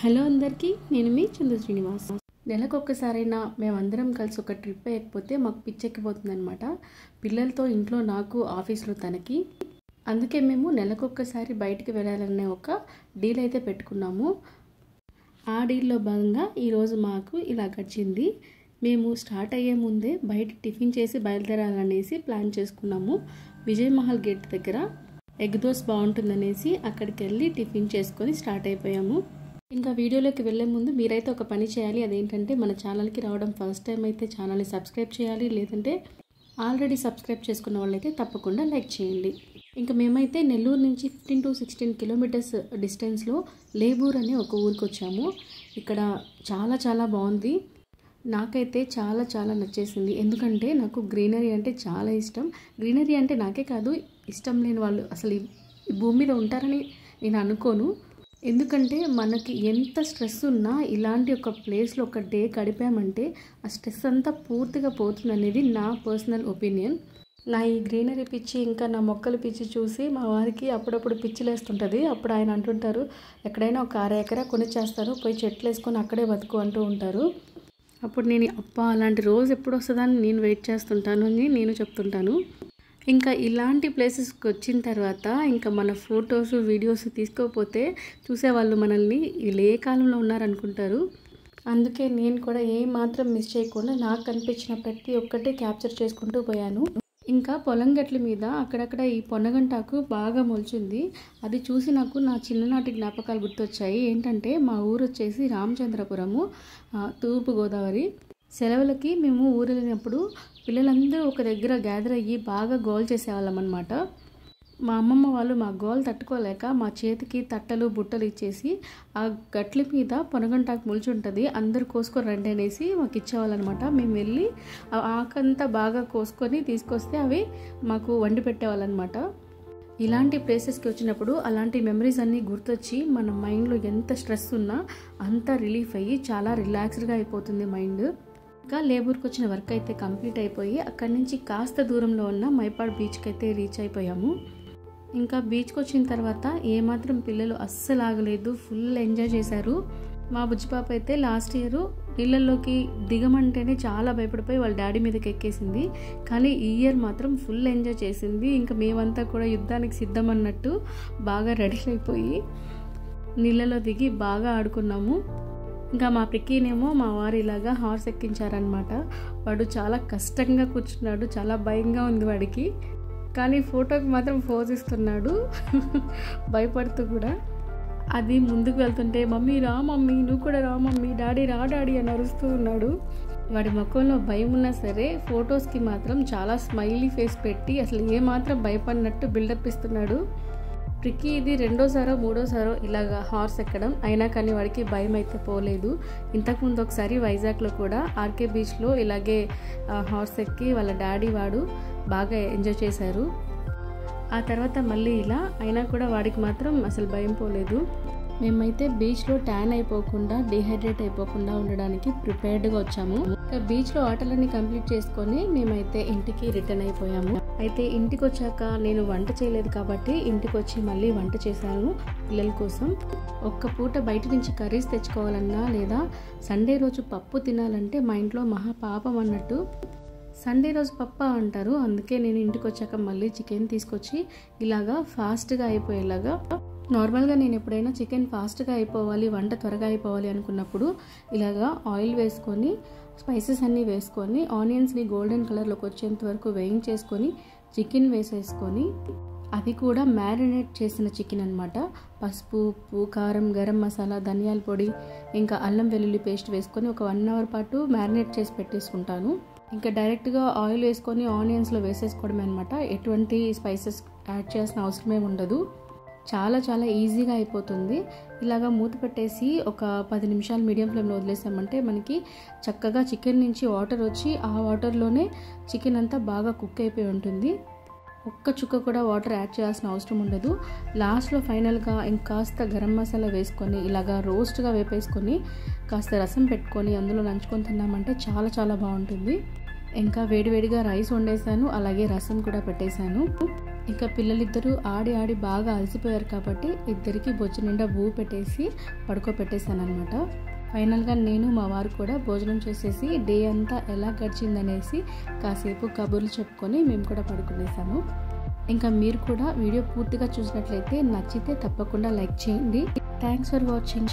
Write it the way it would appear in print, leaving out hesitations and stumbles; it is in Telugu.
హలో అందరికీ, నేను మీ చంద్ర శ్రీనివాస్. నెలకొక్కసారైనా మేమందరం కలిసి ఒక ట్రిప్ వేయకపోతే మాకు పిచ్చెక్కిపోతుందనమాట. పిల్లలతో ఇంట్లో నాకు, ఆఫీస్లో తనకి. అందుకే మేము నెలకొక్కసారి బయటికి వెళ్ళాలనే ఒక డీల్ అయితే పెట్టుకున్నాము. ఆ డీల్లో భాగంగా ఈరోజు మాకు ఇలా గడిచింది. మేము స్టార్ట్ అయ్యే ముందే బయట టిఫిన్ చేసి బయలుదేరాలనేసి ప్లాన్ చేసుకున్నాము. విజయ్ మహల్ గేట్ దగ్గర ఎగ్ దోశ బాగుంటుందనేసి అక్కడికి వెళ్ళి టిఫిన్ చేసుకొని స్టార్ట్ అయిపోయాము. ఇంకా వీడియోలోకి వెళ్ళే ముందు మీరైతే ఒక పని చేయాలి. అదేంటంటే మన ఛానల్కి రావడం ఫస్ట్ టైం అయితే ఛానల్ని సబ్స్క్రైబ్ చేయాలి. లేదంటే ఆల్రెడీ సబ్స్క్రైబ్ చేసుకున్న వాళ్ళైతే తప్పకుండా లైక్ చేయండి. ఇంకా మేమైతే నెల్లూరు నుంచి 15 to 16 కిలోమీటర్స్ డిస్టెన్స్లో లేబూర్ అనే ఒక ఊరికి వచ్చాము. ఇక్కడ చాలా బాగుంది. నాకైతే చాలా నచ్చేసింది. ఎందుకంటే నాకు గ్రీనరీ అంటే చాలా ఇష్టం. గ్రీనరీ అంటే నాకే కాదు, ఇష్టం లేని వాళ్ళు అసలు ఈ భూమి మీద ఉంటారని నేను అనుకోను. ఎందుకంటే మనకి ఎంత స్ట్రెస్ ఉన్నా ఇలాంటి ఒక ప్లేస్లో ఒక డే గడిపామంటే ఆ స్ట్రెస్ అంతా పూర్తిగా పోతుంది అనేది నా పర్సనల్ ఒపీనియన్. నా ఈ గ్రీనరీ పిచ్చి, ఇంకా నా మొక్కల పిచ్చి చూసి మా వారికి అప్పుడప్పుడు పిచ్చిలేస్తుంటుంది. అప్పుడు ఆయన అంటుంటారు, ఎక్కడైనా ఒక 6 ఎకరా కొనిచ్చేస్తారు, పోయి చెట్లు వేసుకొని అక్కడే బతుకు అంటూ ఉంటారు. అప్పుడు నేను అలాంటి రోజు ఎప్పుడు వస్తుందని నేను వెయిట్ చేస్తుంటాను అని నేను చెప్తుంటాను. ఇంకా ఇలాంటి ప్లేసెస్కి వచ్చిన తర్వాత ఇంకా మన ఫొటోస్, వీడియోస్ తీసుకోకపోతే చూసేవాళ్ళు మనల్ని వీళ్ళు ఏ కాలంలో ఉన్నారనుకుంటారు. అందుకే నేను కూడా ఏమాత్రం మిస్ చేయకుండా నాకు కనిపించిన ప్రతి ఒక్కటి క్యాప్చర్ చేసుకుంటూ పోయాను. ఇంకా పొలం గట్ల మీద అక్కడక్కడ ఈ పొన్నగంటాకు బాగా మొలిచింది. అది చూసి నాకు నా చిన్ననాటి జ్ఞాపకాలు గుర్తొచ్చాయి. ఏంటంటే మా ఊరు వచ్చేసి రామచంద్రపురము, తూర్పుగోదావరి. సెలవులకి మేము ఊరు వెళ్ళినప్పుడు పిల్లలందరూ ఒక దగ్గర గ్యాదర్ అయ్యి బాగా గోల్ చేసేవాళ్ళం అనమాట. మా అమ్మమ్మ వాళ్ళు మా గోల్ తట్టుకోలేక మా చేతికి తట్టలు, బుట్టలు ఇచ్చేసి ఆ గట్ల మీద పొనగంటాకు మొలిచి ఉంటుంది, అందరూ కోసుకొని రండి అనేసి మాకు ఇచ్చేవాళ్ళనమాట. మేము వెళ్ళి ఆకంతా బాగా కోసుకొని తీసుకొస్తే అవి మాకు వండి పెట్టేవాళ్ళనమాట. ఇలాంటి ప్లేసెస్కి వచ్చినప్పుడు అలాంటి మెమరీస్ అన్నీ గుర్తొచ్చి మన మైండ్లో ఎంత స్ట్రెస్ ఉన్నా అంతా రిలీఫ్ అయ్యి చాలా రిలాక్స్డ్గా అయిపోతుంది మైండ్. ఇంకా లేబూర్కి వచ్చిన వర్క్ అయితే కంప్లీట్ అయిపోయి అక్కడి నుంచి కాస్త దూరంలో ఉన్న మైపాడ్ బీచ్కి అయితే రీచ్ అయిపోయాము. ఇంకా బీచ్కి వచ్చిన తర్వాత ఏమాత్రం పిల్లలు అస్సలు ఆగలేదు, ఫుల్ ఎంజాయ్ చేశారు. మా బుజ్జిపాప అయితే లాస్ట్ ఇయర్ నీళ్ళల్లోకి దిగమంటేనే చాలా భయపడిపోయి వాళ్ళ డాడీ మీదకి ఎక్కేసింది. కానీ ఈ ఇయర్ మాత్రం ఫుల్ ఎంజాయ్ చేసింది. ఇంకా మేమంతా కూడా యుద్ధానికి సిద్ధం అన్నట్టు బాగా రెడీ అయిపోయి నీళ్ళలో దిగి బాగా ఆడుకున్నాము. ఇంకా మా పిక్కీనేమో మా వారు ఇలాగా హార్స్ ఎక్కించారనమాట. వాడు చాలా కష్టంగా కూర్చున్నాడు, చాలా భయంగా ఉంది వాడికి. కానీ ఫోటోకి మాత్రం పోజ్ ఇస్తున్నాడు భయపడుతూ కూడా. అది ముందుకు వెళ్తుంటే మమ్మీ రా మమ్మీ, నువ్వు కూడా రా మమ్మీ, డాడీ రా డాడీ అని అరుస్తూ ఉన్నాడు. వాడి ముఖంలో భయం ఉన్నా సరే ఫొటోస్కి మాత్రం చాలా స్మైలీ ఫేస్ పెట్టి అసలు ఏమాత్రం భయపడినట్టు బిల్డప్ ఇస్తున్నాడు. ప్రిక్కీ ఇది 2వ, 3వ ఇలాగా హార్స్ ఎక్కడం, అయినా కానీ వాడికి భయం అయితే పోలేదు. ఇంతకుముందు ఒకసారి వైజాగ్లో కూడా ఆర్కే బీచ్లో ఇలాగే హార్స్ ఎక్కి వాళ్ళ డాడీ వాడు బాగా ఎంజాయ్ చేశారు. ఆ తర్వాత మళ్ళీ ఇలా అయినా కూడా వాడికి మాత్రం అసలు భయం పోలేదు. మేమైతే బీచ్లో ట్యాన్ అయిపోకుండా, డిహైడ్రేట్ అయిపోకుండా ఉండడానికి ప్రిపేర్డ్గా వచ్చాము. బీచ్లో ఆటలన్నీ కంప్లీట్ చేసుకొని మేమైతే ఇంటికి రిటర్న్ అయిపోయాము. అయితే ఇంటికి వచ్చాక నేను వంట చేయలేదు కాబట్టి ఇంటికి వచ్చి మళ్ళీ వంట చేశాను పిల్లల కోసం. ఒక్క పూట బయట నుంచి కర్రీస్ తెచ్చుకోవాలన్నా లేదా సండే రోజు పప్పు తినాలంటే మా ఇంట్లో మహా పాపం అన్నట్టు. సండే రోజు పప్ప అంటారు. అందుకే నేను ఇంటికి వచ్చాక మళ్ళీ చికెన్ తీసుకొచ్చి ఇలాగా ఫాస్ట్గా అయిపోయేలాగా, నార్మల్గా నేను ఎప్పుడైనా చికెన్ ఫాస్ట్గా అయిపోవాలి, వంట త్వరగా అయిపోవాలి అనుకున్నప్పుడు ఇలాగా ఆయిల్ వేసుకొని స్పైసెస్ అన్నీ వేసుకొని ఆనియన్స్ని గోల్డెన్ కలర్లోకి వచ్చేంత వరకు వేయించేసుకొని చికెన్ వేసేసుకొని, అది కూడా మ్యారినేట్ చేసిన చికెన్ అనమాట. పసుపు, ఉప్పు, కారం, గరం మసాలా, ధనియాల పొడి, ఇంకా అల్లం వెల్లుల్లి పేస్ట్ వేసుకొని ఒక 1 hour పాటు మ్యారినేట్ చేసి పెట్టేసుకుంటాను. ఇంకా డైరెక్ట్గా ఆయిల్ వేసుకొని ఆనియన్స్లో వేసేసుకోవడమే అనమాట. ఎటువంటి స్పైసెస్ యాడ్ చేయాల్సిన అవసరమే ఉండదు. చాలా ఈజీగా అయిపోతుంది. ఇలాగా మూత పెట్టేసి ఒక 10 నిమిషాలు మీడియం ఫ్లేమ్లో వదిలేసామంటే మనకి చక్కగా చికెన్ నుంచి వాటర్ వచ్చి ఆ వాటర్లోనే చికెన్ అంతా బాగా కుక్ అయిపోయి ఉంటుంది. ఒక్క చుక్క కూడా వాటర్ యాడ్ చేయాల్సిన అవసరం ఉండదు. లాస్ట్లో ఫైనల్గా ఇంకాస్త గరం మసాలా వేసుకొని ఇలాగా రోస్ట్గా వేపేసుకొని కాస్త రసం పెట్టుకొని అందులో నంచుకొని తిన్నామంటే చాలా బాగుంటుంది. ఇంకా వేడివేడిగా రైస్ వండేసాను, అలాగే రసం కూడా పెట్టేశాను. ఇంకా పిల్లలిద్దరూ ఆడి ఆడి బాగా అలసిపోయారు కాబట్టి ఇద్దరికి బొజ్జు నిండా బువ్వ పెట్టేసి పడుకోబెట్టేశాను అనమాట. ఫైనల్గా నేను మా వారు కూడా భోజనం చేసేసి డే అంతా ఎలా గడిచిందనేసి కాసేపు కబుర్లు చెప్పుకొని మేము కూడా పడుకునేసాము. ఇంకా మీరు కూడా వీడియో పూర్తిగా చూసినట్లయితే నచ్చితే తప్పకుండా లైక్ చేయండి. Thanks for watching.